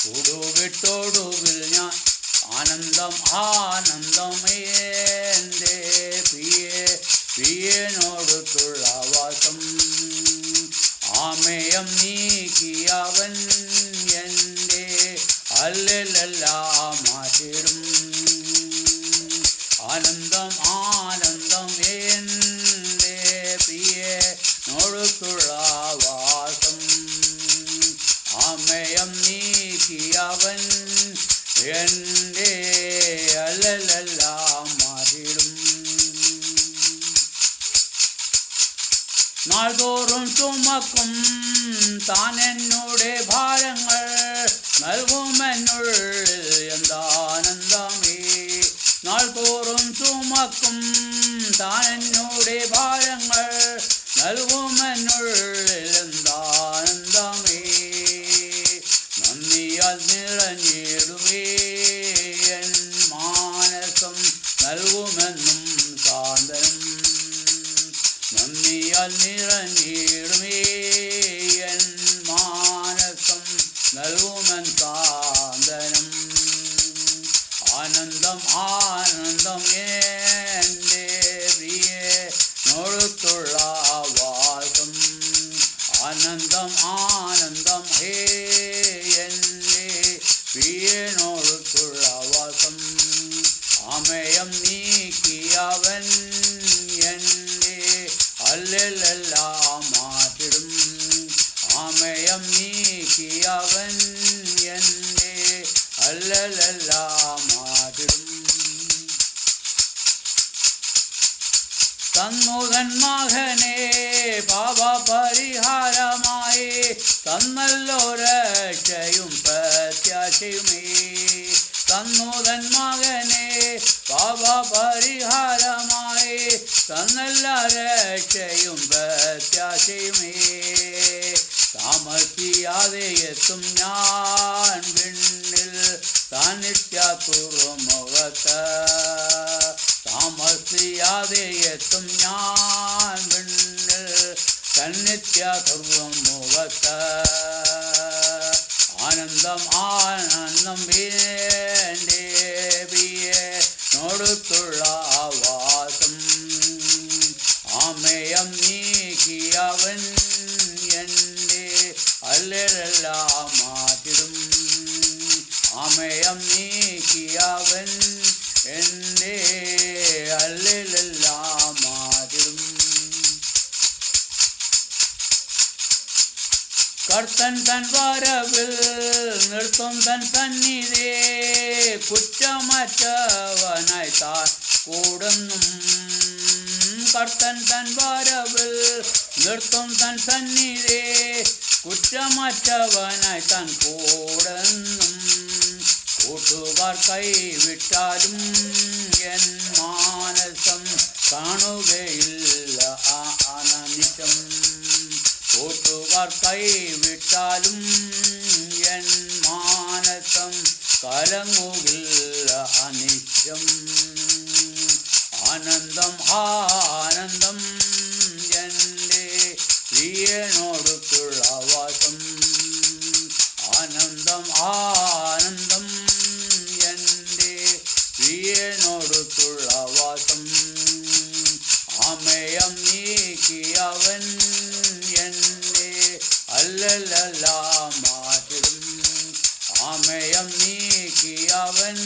കൂടുവിട്ടൊടുവിൽ ഞാൻ ആനന്ദം ആനന്ദം എൻ്റെ പ്രിയനോടുള്ള വാസം ആമയം നീക്കിയവൻ എൻ്റെ അല്ലെല്ലാം മാറ്റിടും ആനന്ദം ആനന്ദം എൻ്റെ പ്രിയനോടുള്ള വാസം ആമയം നീക്കിയവൻ എൻ്റെ അല്ലെല്ലാം മാറ്റിടും നാൾതോറും ചുമക്കും താൻ എന്നോടെ ഭാരങ്ങൾ നൽകുമെന്നുള്ളിൽ എന്താനന്ദമേ നാൾതോറും ചുമക്കും താൻ എന്നോടെ ഭാരങ്ങൾ നൽകുമെന്നുള്ളിൽ എന്താനന്ദമേ നന്ദിയാൽ നിറഞ്ഞിടുമേ എൻ മാനസം നൽകുമെന്നും സാന്ത്വനം നന്ദിയാൽ നിറഞ്ഞിടുമേ എൻ മാനസം നൽകുമെൻ സാന്ത്വനം ആനന്ദം ആനന്ദം എൻ്റെ പ്രിയനോടുള്ള വാസം ആനന്ദം ആനന്ദം എൻ്റെ പ്രിയനോടുള്ള വാസം ആമയം നീക്കിയവൻ എൻ്റെ അല്ലെല്ലാം മാറ്റിടും ആമയം നീക്കിയവൻ എൻ്റെ അല്ലെല്ലാം മാറ്റിടും തന്നുതൻ മകനെ പാപപരിഹാരമായി തന്നല്ലോ രക്ഷയും പ്രത്യാശയുമേ തന്നുതൻ മകനെ പാപപരിഹാരമായി തന്നല്ല രക്ഷയും പ്രത്യാശയുമേ താമസിയാതെ എത്തും ഞാൻ വിണ്ണിൽ താൻ നിത്യ തുറമുഖത്ത് താമസിയാതെ എത്തും ഞാൻ വിണ്ണിൽ താൻ നിത്യ തുറമുഖത്ത് ആനന്ദം ആനന്ദം എൻ്റെ പ്രിയനോടുള്ള വാസം ആമയം നീക്കിയവൻ എൻ്റെ അല്ലെല്ലാം മാറ്റിടും ആമയം നീക്കിയവൻ എൻ്റെ അല്ലെല്ലാം മാറ്റിടും കർത്തൻ തൻ വരവിൽ നിർത്തും തൻ സന്നിധി കുറ്റമറ്റവനായി താൻ കൂടുന്നും കർത്തൻ തൻ വരവിൽ നിർത്തും തൻ സന്നിധി കുറ്റമറ്റവനായി താൻ കൂടുന്നും കൂട്ടുകാർ കൈവിട്ടാലും എൻ മാനസം കാണുകയില്ല അനനിശം കൂട്ടുകാർ കൈവിട്ടാലും എൻ മാനസം കലങ്ങുകില്ല അനിശം ആനന്ദം ആനന്ദം എൻ്റെ പ്രിയനോടുള്ള വാസം ആനന്ദം ആനന്ദം എൻ്റെ പ്രിയനോടുള്ള വാസം ആമയം നീക്കിയവൻ എൻ്റെ അല്ലെല്ലാം മാറ്റിടും ആമയം നീക്കിയവൻ